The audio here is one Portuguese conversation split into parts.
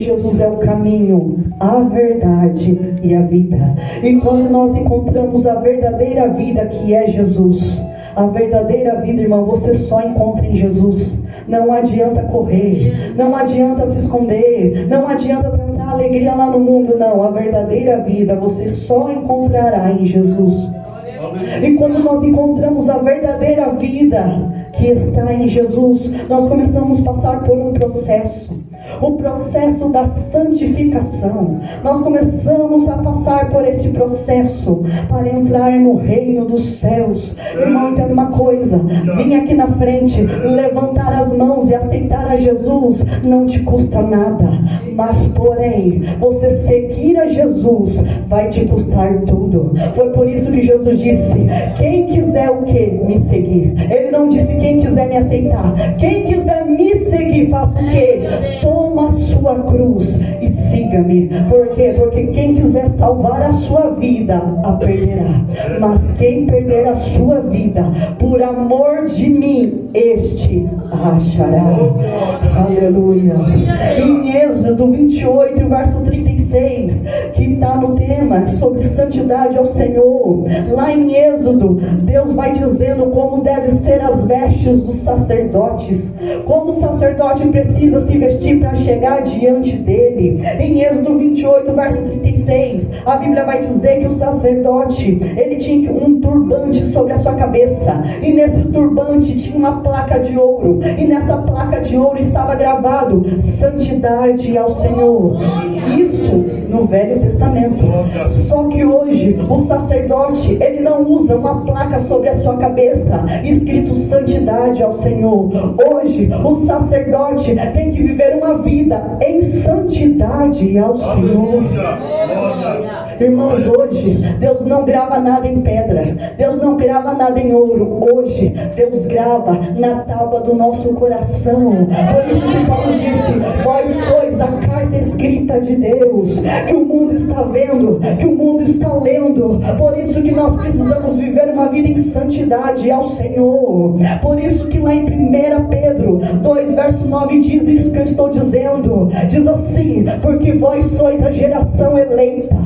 Jesus é o caminho, a verdade e a vida. E quando nós encontramos a verdadeira vida, que é Jesus, a verdadeira vida, irmão, você só encontra em Jesus. Não adianta correr, não adianta se esconder, não adianta tentar alegria lá no mundo, não. A verdadeira vida você só encontrará em Jesus. E quando nós encontramos a verdadeira vida que está em Jesus, nós começamos a passar por um processo. O processo da santificação. Nós começamos a passar por esse processo para entrar no reino dos céus. Irmão, entenda uma coisa: vir aqui na frente, levantar as mãos e aceitar a Jesus não te custa nada, mas porém você seguir a Jesus vai te custar tudo. Foi por isso que Jesus disse: quem quiser o que? Me seguir. Ele não disse quem quiser me aceitar. Quem quiser me seguir, faça o que? Toma a sua cruz e siga-me. Por quê? Porque quem quiser salvar a sua vida, a perderá. Mas quem perder a sua vida, por amor de mim, este a achará. Aleluia. Em Êxodo 28, verso 36, que está no tema sobre santidade ao Senhor. Lá em Êxodo, Deus vai dizendo como devem ser as vestes dos sacerdotes. Como o sacerdote precisa se vestir para chegar diante dele. Em Êxodo 28, verso 36, a Bíblia vai dizer que o sacerdote, ele tinha um turbante sobre a sua cabeça. E nesse turbante tinha uma placa de ouro. E nessa placa de ouro estava gravado: santidade ao Senhor. Isso no Velho Testamento. Só que hoje o sacerdote, ele não usa uma placa sobre a sua cabeça escrito santidade ao Senhor. Hoje o sacerdote tem que viver uma vida em santidade ao Senhor. Irmãos, hoje Deus não grava nada em pedra, Deus não grava nada em ouro. Hoje Deus grava na tábua do nosso coração. Por isso que Paulo disse: vós sois a carta escrita de Deus, que o mundo está vendo, que o mundo está lendo. Por isso que nós precisamos viver uma vida em santidade ao Senhor. Por isso que lá em 1 Pedro 2, verso 9 diz isso que eu estou dizendo. Diz assim: porque vós sois a geração eleita.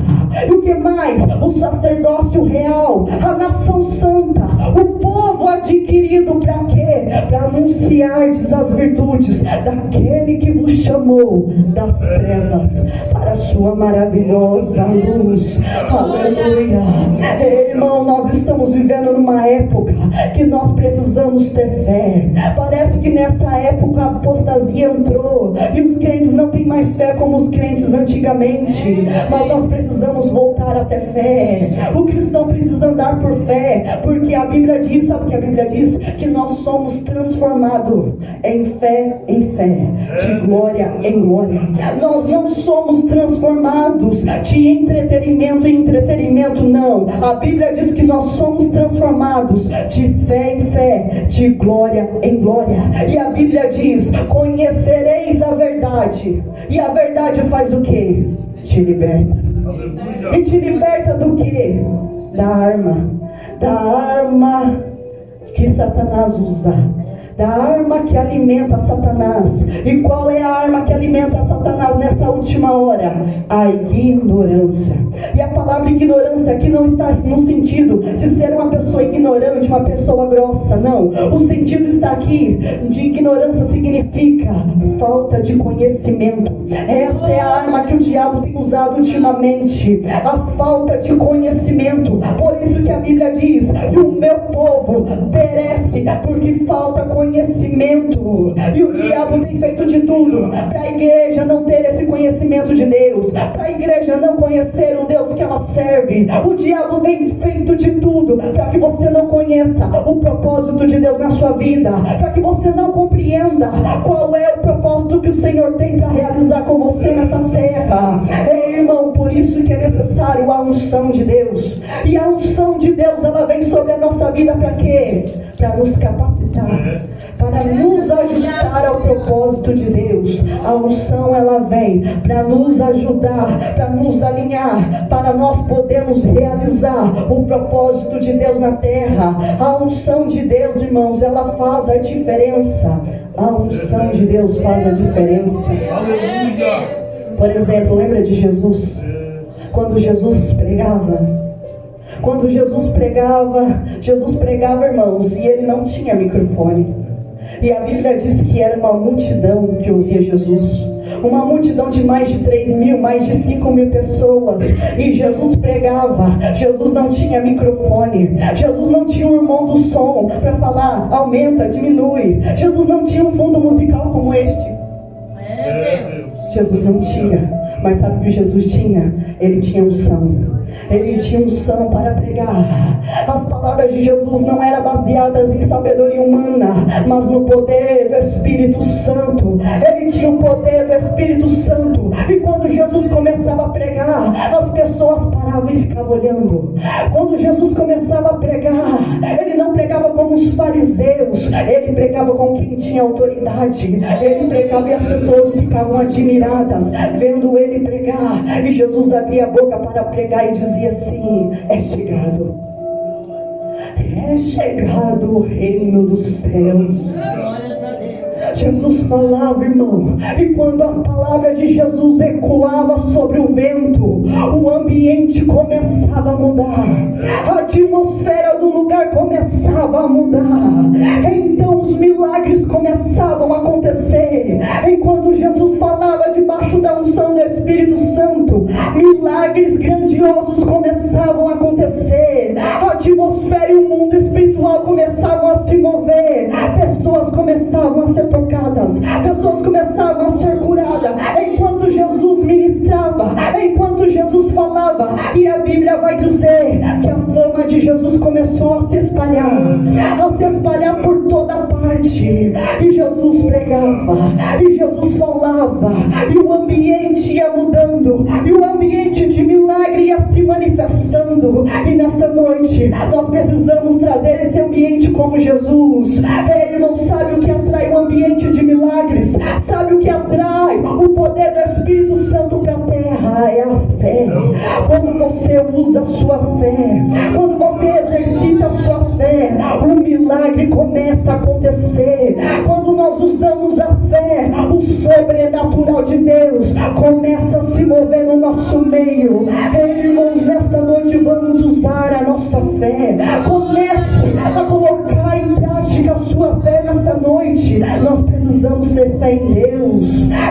E o que mais? O sacerdócio real, a nação santa, o povo adquirido. Para quê? Para anunciardes as virtudes daquele que vos chamou das trevas para a sua maravilhosa luz. Aleluia. Irmão, nós estamos vivendo numa época que nós precisamos ter fé. Parece que nessa época a apostasia entrou e os crentes não têm mais fé como os crentes antigamente. Mas nós precisamos voltar a ter fé. O cristão precisa andar por fé, porque a Bíblia diz, sabe o que a Bíblia diz? Que nós somos transformados em fé, de glória em glória. Nós não somos transformados de entretenimento em entretenimento, não. A Bíblia diz que nós somos transformados de fé em fé, de glória em glória. E a Bíblia diz: conhecereis a verdade. E a verdade faz o quê? Te liberta. E te liberta do quê? Da arma que Satanás usa, da arma que alimenta Satanás. E qual é a arma que alimenta Satanás nessa última hora? A ignorância. E a palavra ignorância aqui não está no sentido de ser uma pessoa ignorante, uma pessoa grossa, não. O sentido está aqui de ignorância significa falta de conhecimento. Essa é a arma que o diabo tem usado ultimamente, a falta de conhecimento. Por isso que a Bíblia diz que o meu povo perece porque falta conhecimento. E o diabo tem feito de tudo para a igreja não ter esse conhecimento de Deus, para a igreja não conhecer o Deus que ela serve. O diabo tem feito de tudo para que você não conheça o propósito de Deus na sua vida, para que você não compreenda qual é o propósito que o Senhor tem para realizar com você nessa terra. Irmão, por isso que é necessário a unção de Deus. E a unção de Deus, ela vem sobre a nossa vida para quê? Para nos capacitar, para nos ajustar ao propósito de Deus. A unção, ela vem para nos ajudar, para nos alinhar, para nós podermos realizar o propósito de Deus na terra. A unção de Deus, irmãos, ela faz a diferença. A unção de Deus faz a diferença. Aleluia. Por exemplo, lembra de Jesus? Quando Jesus pregava, Jesus pregava, irmãos, e ele não tinha microfone. E a Bíblia diz que era uma multidão que ouvia Jesus. Uma multidão de mais de 3.000, mais de 5.000 pessoas. E Jesus pregava. Jesus não tinha microfone. Jesus não tinha um irmão do som para falar, aumenta, diminui. Jesus não tinha um fundo musical como este. Jesus não tinha. Mas sabe o que Jesus tinha? Ele tinha unção. Ele tinha unção para pregar. As palavras de Jesus não eram baseadas em sabedoria humana, mas no poder do Espírito Santo. Ele tinha o poder do Espírito Santo. E quando Jesus começava a pregar, as pessoas paravam e ficavam olhando. Quando Jesus começava a pregar, ele não pregava como os fariseus. Ele pregava com quem tinha autoridade. Ele pregava e as pessoas ficavam admiradas vendo ele pregar. E Jesus abria a boca para pregar e dizia assim: é chegado o reino dos céus. Jesus falava, irmão, e quando as palavras de Jesus ecoavam sobre o vento, o ambiente começava a mudar, a atmosfera do lugar começava a mudar, então os milagres começavam a acontecer. Enquanto Jesus falava debaixo da unção do Espírito Santo, milagres grandiosos começavam a acontecer, a atmosfera e o mundo espiritual começavam a se mover, pessoas começavam a ser tocadas, pessoas começavam a ser curadas, enquanto Jesus ministrava, enquanto Jesus falava. E a Bíblia vai dizer que a fama de Jesus começou a se espalhar por toda parte, e Jesus pregava, e Jesus falava, e o ambiente ia mudando, e o ambiente de milagre ia se manifestando. E nessa noite nós precisamos trazer esse ambiente como Jesus. Ele não sabe o que atrai o ambiente de milagres, sabe o que atrai o poder do Espírito Santo para a terra? É a fé. Quando você usa a sua fé, quando você exercita a sua fé, o milagre começa a acontecer. Quando nós usamos a fé, o sobrenatural de Deus começa a se mover no nosso meio. Irmãos, nesta noite vamos usar a nossa fé. Comece a colocar em prática a sua fé nesta noite. Nós precisamos ter fé em Deus.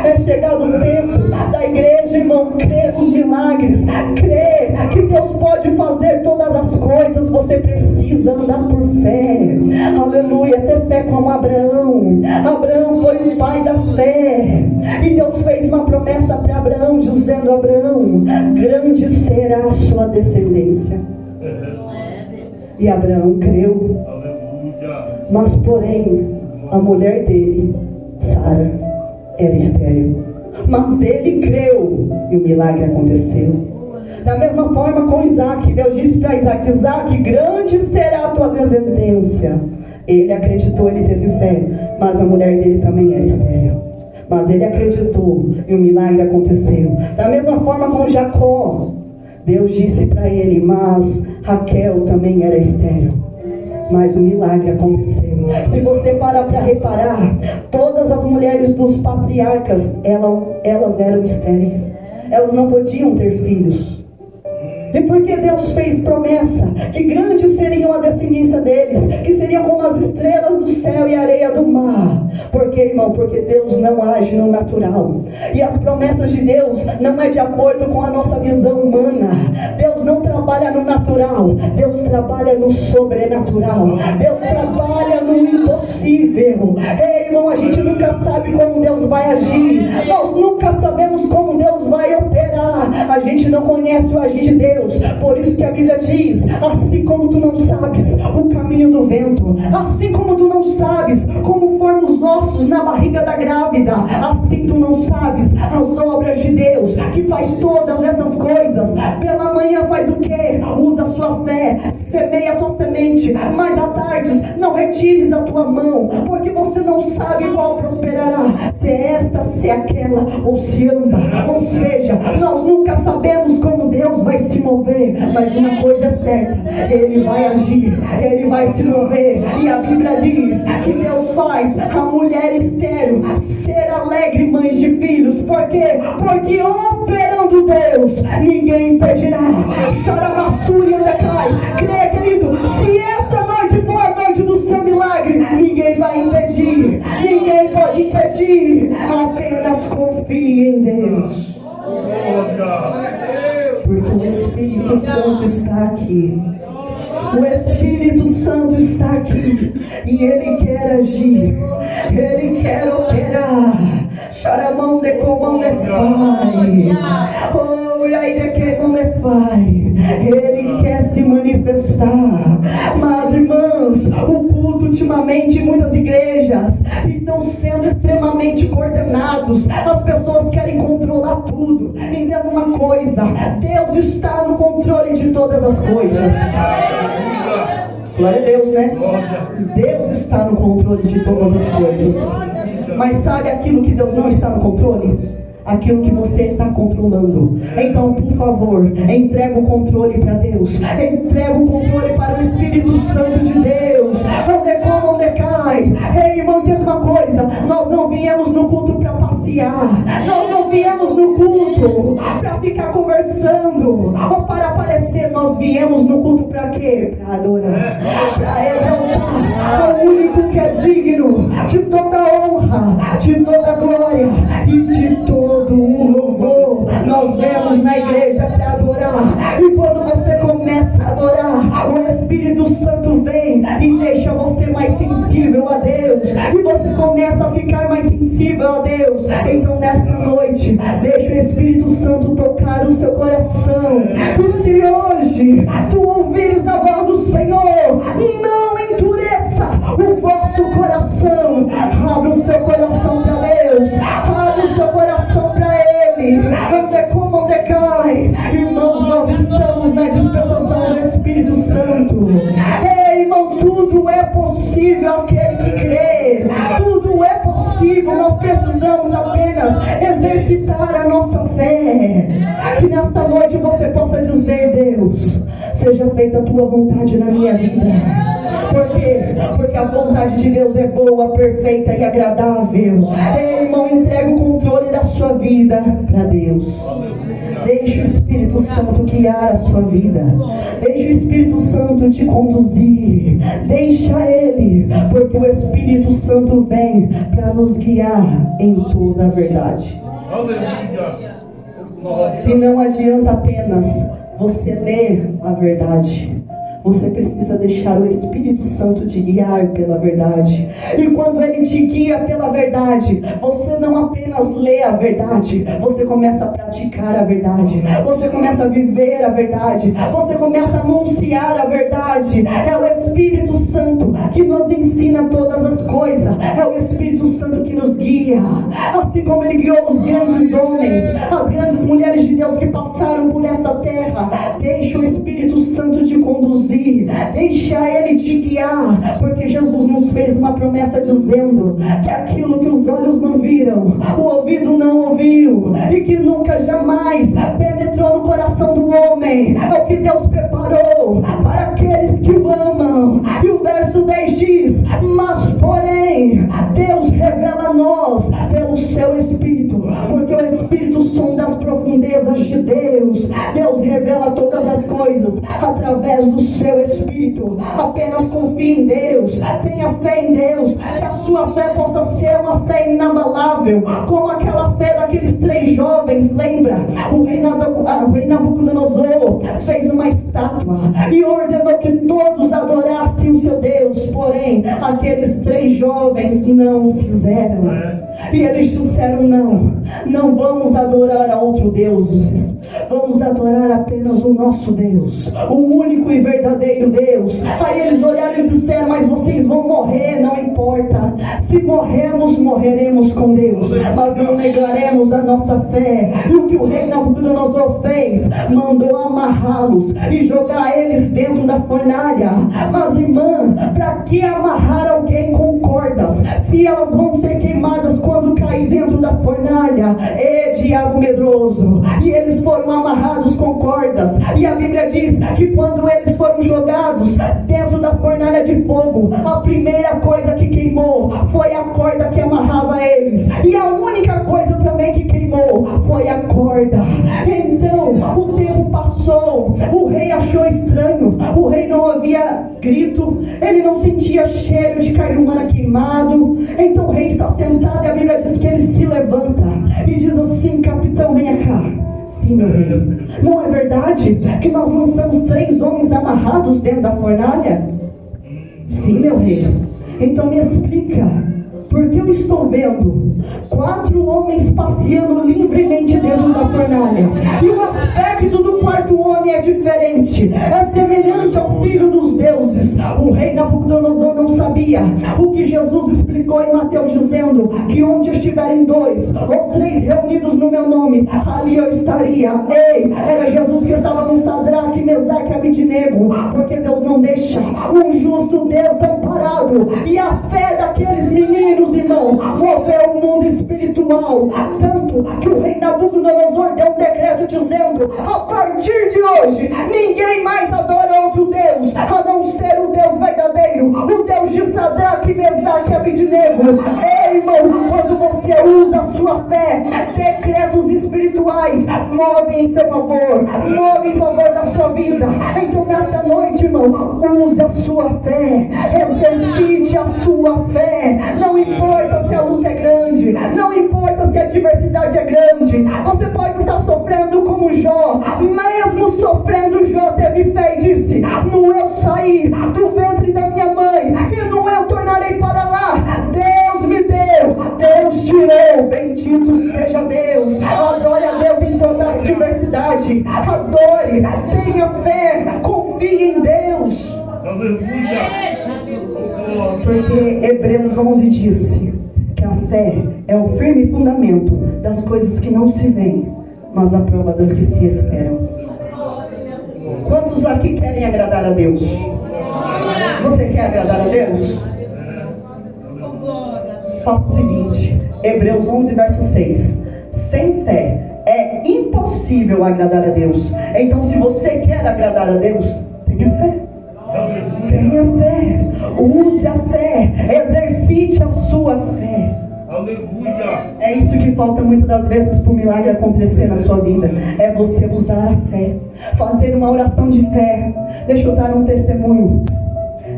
É chegado o tempo da igreja, irmão, crer nos milagres, crer que Deus pode fazer todas as coisas. Você precisa andar por fé. Aleluia, ter fé como Abraão. Abraão foi o pai da fé, e Deus fez uma promessa para Abraão, dizendo: Abraão, grande será a sua descendência. E Abraão creu. Mas porém, a mulher dele, Sara, era estéril. Mas ele creu e o milagre aconteceu. Da mesma forma com Isaac, Deus disse para Isaac: Isaac, grande será a tua descendência. Ele acreditou, ele teve fé, mas a mulher dele também era estéril. Mas ele acreditou e o milagre aconteceu. Da mesma forma com Jacó, Deus disse para ele: mas Raquel também era estéril, mas o milagre aconteceu. Se você parar para reparar, todas as mulheres dos patriarcas, elas eram estéreis. Elas não podiam ter filhos. E porque Deus fez promessa que grandes seriam a descendência deles, que seriam como as estrelas do céu e a areia do mar. Por quê, irmão? Porque Deus não age no natural. E as promessas de Deus não é de acordo com a nossa visão humana. Deus não trabalha no natural, Deus trabalha no sobrenatural. Deus trabalha no impossível. Ei, irmão, a gente nunca sabe como Deus vai agir. Nós nunca sabemos como Deus vai operar. A gente não conhece o agir de Deus. Por isso que a Bíblia diz: assim como tu não sabes o caminho do vento, assim como tu não sabes como formam os ossos na barriga da grávida, assim tu não sabes as obras de Deus, que faz todas essas coisas. Pela manhã faz o quê? Usa a sua fé, semeia a tua semente, mas à tarde não retires a tua mão, porque você não sabe qual prosperará, se é esta, se é aquela, ou se anda. Ou seja, nós nunca sabemos como Deus vai se mover, mas uma coisa é certa: Ele vai agir, Ele vai se mover. E a Bíblia diz que Deus faz a mulher estéril ser alegre mãe de filhos. Por quê? Porque operando Deus, ninguém impedirá. Chora basura e decai. Crê, querido, se essa noite for a noite do seu milagre, ninguém vai impedir, ninguém pode impedir. Apenas confie em Deus, porque o Espírito Santo está aqui. O Espírito Santo está aqui e Ele quer agir, Ele quer operar. Charamão de comão de pai, oh, aí de que mão de pai. Ele quer se manifestar. Mas, irmãos, o culto ultimamente em muitas igrejas estão sendo extremamente coordenados. As pessoas querem controlar tudo. Entenda uma coisa: Deus está no controle de todas as coisas. Glória a Deus, né? Deus está no controle de todas as coisas. Mas sabe aquilo que Deus não está no controle? Aquilo que você está controlando. Então, por favor, entrega o controle para Deus. Entrega o controle para o Espírito Santo de Deus. Onde como, onde cai. Ei, irmão, entenda uma coisa: nós não viemos no culto para passear. Nós não viemos no culto para ficar conversando ou para aparecer. Nós viemos no culto para quê? Para adorar, para exaltar o único que é digno de toda honra, de toda glória e de todo o louvor. Nós vemos na igreja para adorar, e quando você começa a adorar, o Espírito Santo vem e deixa você mais sensível a Deus, e você começa a ficar mais sensível a Deus. Então, nesta noite, deixa o Espírito Santo tocar o seu coração. E se hoje tu ouvires a voz do Senhor, não endureça o vosso coração. Abre o seu coração para Deus, abre o seu coração para Ele. Onde como, onde cai. Irmãos, nós estamos na dispensação do Espírito Santo. Ei, irmão, tudo é possível aquele que crê. Tudo é possível. Nós precisamos apenas exercitar a nossa fé. Que nesta noite você possa dizer: Deus, seja feita a tua vontade na minha vida. Por quê? Porque a vontade de Deus é boa, perfeita e agradável. Ei, irmão, entregue o controle da sua vida para Deus. Deixe o Espírito Santo guiar a sua vida. Deixe o Espírito Santo te conduzir. Deixa Ele, porque o Espírito Santo vem para nos guiar em toda a verdade. E não adianta apenas você ler a verdade. Você precisa deixar o Espírito Santo te guiar pela verdade. E quando Ele te guia pela verdade, você não apenas lê a verdade, você começa a praticar a verdade. Você começa a viver a verdade. Você começa a anunciar a verdade. É o Espírito Santo que nos ensina todas as coisas. É o Espírito Santo que nos guia. Assim como Ele guiou os grandes homens, as grandes mulheres de Deus que passaram por essa terra. Deixa o Espírito Santo te conduzir. Deixa Ele te guiar, porque Jesus nos fez uma promessa dizendo que aquilo que os olhos não viram, o ouvido não ouviu, e que nunca jamais penetrou no coração do homem, é o que Deus preparou para aqueles que o amam. E o verso 10 diz: mas porém Deus revela a nós pelo seu Espírito, porque o Espírito sonda as profundezas de Deus. Deus revela todas as coisas através do seu Espírito. Apenas confie em Deus, tenha fé em Deus, que a sua fé possa ser uma fé inabalável, como aquela fé daqueles 3 jovens. Lembra? O rei Nabucodonosor fez uma estátua e ordenou que todos adorassem o seu Deus, porém aqueles 3 jovens não o fizeram. E eles disseram: não vamos adorar a outro Deus, vamos adorar apenas o nosso Deus, o único e verdadeiro Deus. Aí eles olharam e disseram: mas vocês vão morrer, não importa. Se morrermos, morreremos com Deus, mas não negaremos a nossa fé. E o que o rei Nabucodonosor fez? Mandou amarrá-los e jogar eles dentro da fornalha. Mas, irmã, para que amarrar alguém com cordas, se elas vão ser queimadas quando cair dentro da fornalha? É diabo medroso. E eles foram amarrados com cordas. cordas. E a Bíblia diz que quando eles foram jogados dentro da fornalha de fogo, a primeira coisa que queimou foi a corda que amarrava eles. E a única coisa também que queimou foi a corda. Então o tempo passou, o rei achou estranho, o rei não ouvia grito, ele não sentia cheiro de carne humana queimado. Então o rei está sentado e a Bíblia diz que ele se levanta e diz assim: capitão, venha cá. Sim, meu rei. Não é verdade que nós lançamos 3 homens amarrados dentro da fornalha? Sim, meu rei. Então me explica, porque eu estou vendo 4 homens passeando livremente dentro da fornalha, e o aspecto do 4º homem é diferente, é semelhante ao filho dos deuses. O rei Nabucodonosor não sabia o que Jesus explicou em Mateus, dizendo que onde estiverem 2 ou 3 reunidos no meu nome, ali eu estaria. Ei, era Jesus que estava com Sadraque, Mesaque e Abednego, porque Deus não deixa um justo desamparado. E a fé daqueles meninos, irmão, moveu o mundo espiritual, tanto que o rei Nabucodonosor deu um decreto dizendo: a partir de hoje ninguém mais adora outro Deus a não ser o Deus verdadeiro, o Deus de Sadraque, Mesaque e Abednego. Ei, irmão, quando você usa a sua fé, decretos espirituais movem em seu favor, movem em favor da sua vida. Então nesta noite, irmão, use a sua fé, exercite a sua fé. Não importa se a luta é grande, não importa se a adversidade é grande, você pode estar sofrendo como Jó. Mesmo sofrendo, Jó teve fé e disse: no eu saí do ventre da minha mãe, e no eu tornarei para lá. Deus me deu, Deus tirou, bendito seja Deus. Adore a Deus em toda a adversidade, adore, tenha fé, confie em Deus. Porque Hebreus 11 disse que a fé é o firme fundamento das coisas que não se veem, mas a prova das que se esperam. Quantos aqui querem agradar a Deus? Você quer agradar a Deus? Faça o seguinte, Hebreus 11 verso 6: sem fé é impossível agradar a Deus. Então, se você quer agradar a Deus, tenha fé. Tenha fé, use a fé, exercite a sua fé. Aleluia. É isso que falta muitas das vezes para o milagre acontecer na sua vida. É você usar a fé, fazer uma oração de fé. Deixa eu dar um testemunho.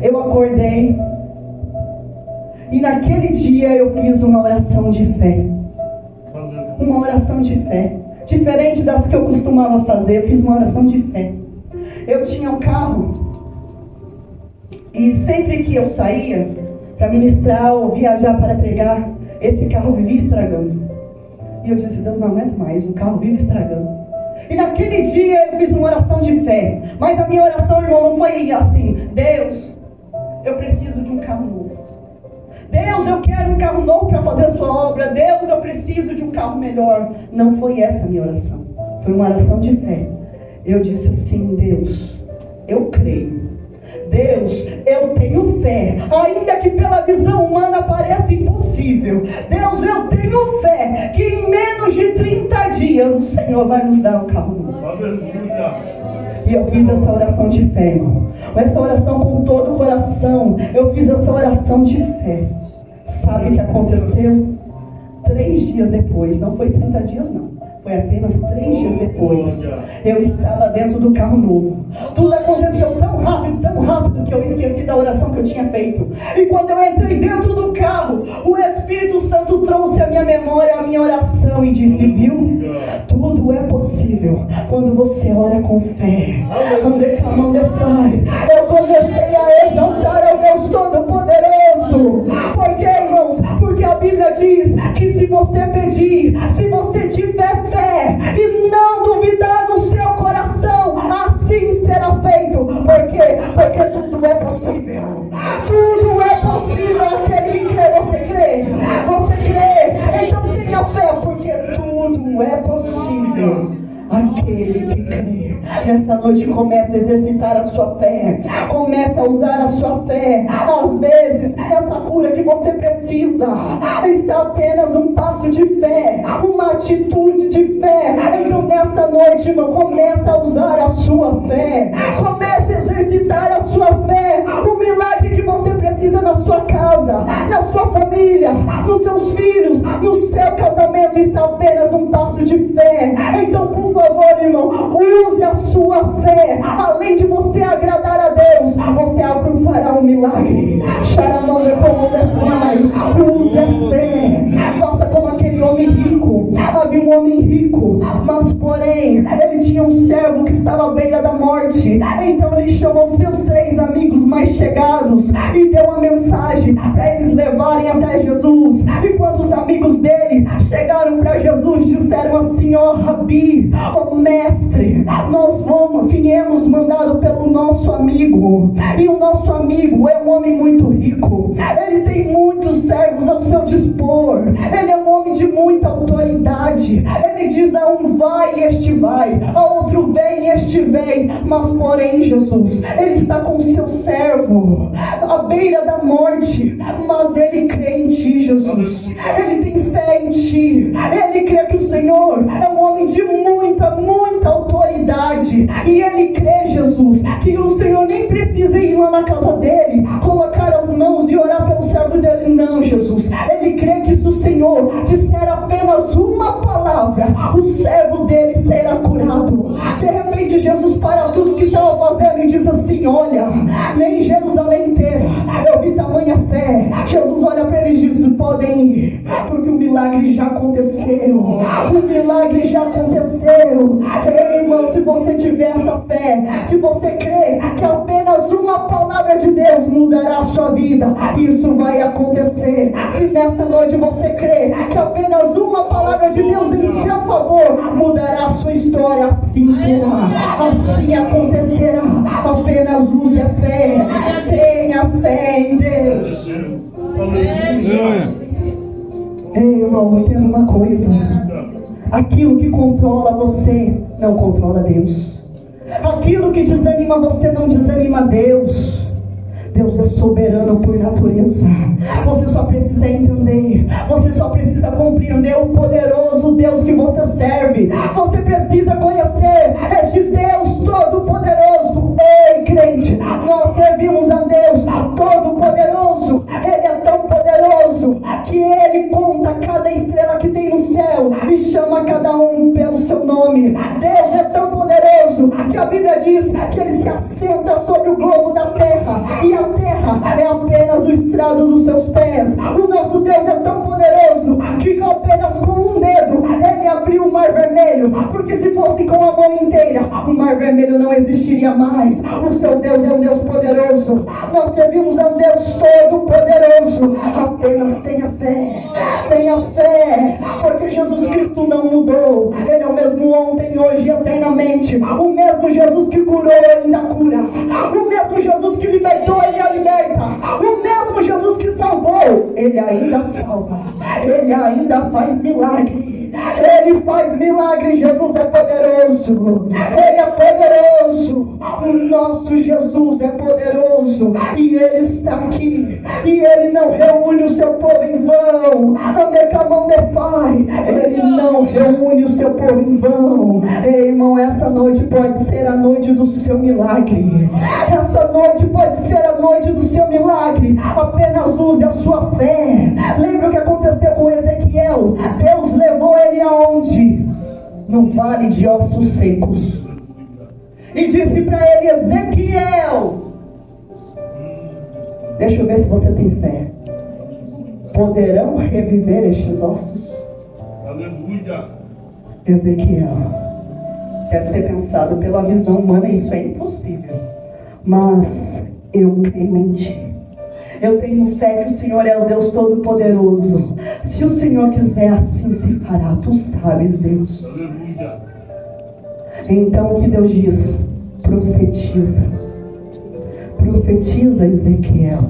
Eu acordei e naquele dia eu fiz uma oração de fé. Uma oração de fé, diferente das que eu costumava fazer. Eu fiz uma oração de fé. Eu tinha um carro, e sempre que eu saía para ministrar ou viajar para pregar, esse carro vivia estragando. E eu disse: Deus, não aguento mais, o carro vive estragando. E naquele dia eu fiz uma oração de fé. Mas a minha oração, irmão, não foi assim: Deus, eu preciso de um carro novo. Deus, eu quero um carro novo para fazer a sua obra. Deus, eu preciso de um carro melhor. Não foi essa a minha oração. Foi uma oração de fé. Eu disse assim: Deus, eu creio. Deus, eu tenho fé, ainda que pela visão humana pareça impossível. Deus, eu tenho fé que em menos de 30 dias o Senhor vai nos dar um carro novo. Aleluia. E eu fiz essa oração de fé, irmão. Essa oração com todo o coração. Eu fiz essa oração de fé. Sabe o que aconteceu? 3 dias depois, não foi 30 dias não, foi apenas 3 dias depois, eu estava dentro do carro novo. Tudo aconteceu tão rápido, que eu esqueci da oração que eu tinha feito. E quando eu entrei dentro do carro, o Espírito Santo trouxe à minha memória a minha oração e disse: viu? Tudo é possível quando você ora com fé. Eu comecei a exaltar ao Deus Todo-Poderoso. Por quê, irmãos? Porque a Bíblia diz que se você pedir, se você tiver fé e não duvidar no seu coração, assim será feito. Por quê? Porque tudo é possível. Tudo é possível aquele que crê. Você crê? Você crê? Então tenha fé, porque tudo é possível aquele que crê. Nessa noite comece a exercitar a sua fé. Comece a usar a sua fé. Às vezes essa cura que você precisa está apenas um passo de fé, uma atitude de fé. Então nessa nesta noite, irmão, começa a usar a sua fé. Comece a exercitar a sua fé. O milagre que você precisa na sua casa, na sua família, nos seus filhos, no seu casamento, está apenas um passo de fé. Então, por favor, irmão, use a sua fé. Além de você agradar a Deus, você alcançará um milagre. Use a fé. Faça como aquele homem rico. Havia um homem rico, mas porém ele tinha um servo que estava à beira da morte. Então ele chamou seus 3 amigos mais chegados e deu uma mensagem para eles levarem até Jesus. E quando os amigos dele chegaram para Jesus, disseram assim: ó Rabi, ó mestre, nós viemos mandado pelo nosso amigo, e o nosso amigo é um homem muito rico, ele tem muitos servos ao seu dispor, ele é um homem de muita autoridade. Ele diz a um vai e este vai, a outro vem e este vem. Mas porém, Jesus, ele está com o seu servo à beira da morte, mas ele crê em ti, Jesus. Ele tem fé em ti. Ele crê que o Senhor é um homem de muita autoridade, e ele crê, Jesus, que o Senhor nem precisa ir lá na casa dele, colocar as mãos e orar pelo servo dele. Não, Jesus, ele crê que se o Senhor disser apenas uma palavra, o servo dele será curado. De repente, Jesus para tudo que estava fazendo e diz assim: olha, nem Jerusalém inteira eu vi tamanha fé. Jesus olha para eles e diz: podem ir, porque o milagre já aconteceu. O milagre já aconteceu. Ei, irmão, se você tiver essa fé, se você crê que apenas uma palavra de Deus mudará a sua vida, isso vai acontecer. Se nessa noite você crê que apenas uma palavra de Deus em seu favor mudará a sua história, assim será, assim acontecerá. Apenas use a fé, tenha fé em Deus. Ei, irmão, entenda uma coisa: aquilo que controla você não controla Deus. Aquilo que desanima você não desanima Deus. Deus é soberano por natureza. Você só precisa entender, você só precisa compreender o poderoso Deus que você serve. Você precisa conhecer este Deus todo-poderoso. Ei, crente, nós servimos a um Deus todo-poderoso. Ele é tão poderoso que Ele conta cada estrela que tem no céu e chama cada um pelo seu nome. Deus é tão poderoso que a Bíblia diz que Ele se assenta sobre o globo da terra, e a terra é apenas o estrado dos seus pés. O nosso Deus é tão poderoso que apenas com um dedo Ele abriu o mar vermelho, porque se fosse com a mão inteira, o mar vermelho não existiria mais. O seu Deus é um Deus poderoso. Nós servimos a um Deus todo poderoso. Apenas tenha fé, porque Jesus Cristo não mudou. Ele é o mesmo ontem, hoje e eternamente. O mesmo Jesus que curou, Ele ainda cura. O mesmo Jesus que libertou, Ele a liberta. O mesmo Jesus que salvou, Ele ainda salva. Ele ainda faz milagre. Ele faz milagre. Jesus é poderoso. Ele é poderoso. O nosso Jesus é poderoso, e Ele está aqui, e Ele não reúne o seu povo em vão. Ele não reúne o seu povo em vão. Ei, irmão, essa noite pode ser a noite do seu milagre. Essa noite pode ser a noite do seu milagre. Apenas use a sua fé. Lembra o que aconteceu com Ezequiel? Deus levou ele aonde? No vale de ossos secos, e disse para ele: Ezequiel, deixa eu ver se você tem fé. Poderão reviver estes ossos? Aleluia. Ezequiel, deve ser pensado pela visão humana, isso é impossível. Mas eu creio em ti. Eu tenho fé que o Senhor é o Deus Todo-Poderoso. Se o Senhor quiser, assim se fará. Tu sabes, Deus. Aleluia. Então o que Deus diz? Profetiza. Profetiza, Ezequiel.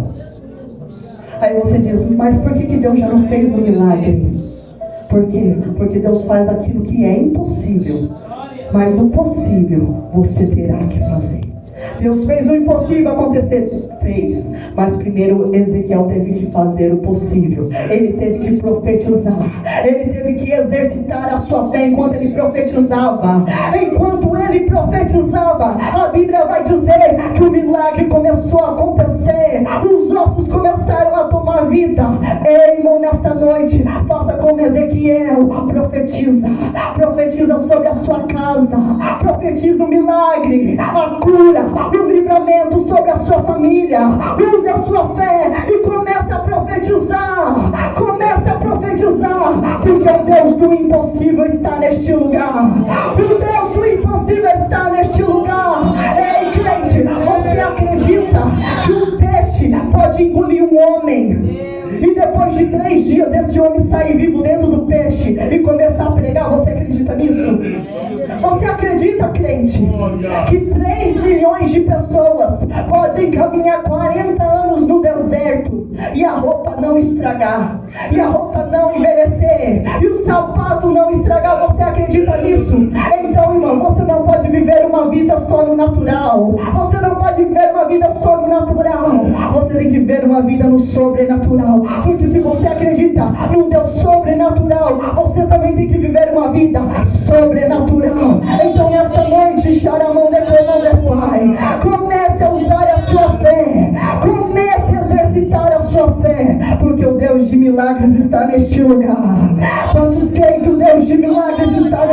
Aí você diz: mas por que Deus já não fez o milagre? Por quê? Porque Deus faz aquilo que é impossível, mas o possível você terá que fazer. Deus fez o impossível acontecer, fez. Mas primeiro Ezequiel teve que fazer o possível. Ele teve que profetizar. Ele teve que exercitar a sua fé enquanto ele profetizava. Enquanto ele profetizava, a Bíblia vai dizer que o milagre começou a acontecer. Os ossos começaram a tomar vida. Ei, irmão, nesta noite, faça como Ezequiel. Profetiza. Profetiza sobre a sua casa. Profetiza o milagre, a cura, o livramento sobre a sua família. Use a sua fé e comece a profetizar. Comece a profetizar, porque o Deus do impossível está neste lugar. O Deus do impossível está neste lugar. Ei, crente, você acredita que um peixe pode engolir um homem? E depois de 3 dias esse homem sair vivo dentro do peixe e começar a pregar? Você acredita nisso? Você acredita, crente, que 3 milhões de pessoas podem caminhar 40 anos no deserto e a roupa não estragar, e a roupa não envelhecer, e o sapato não estragar? Você acredita nisso? Então, irmão, você não pode viver uma vida só no natural. Você não pode viver uma vida só no natural. Você tem que viver uma vida no sobrenatural. Porque se você acredita num Deus sobrenatural, você também tem que viver uma vida sobrenatural. Então nesta noite, comece a usar a sua fé. Comece a exercitar a sua fé, porque o Deus de milagres está neste lugar. Quantos creem que o Deus de milagres está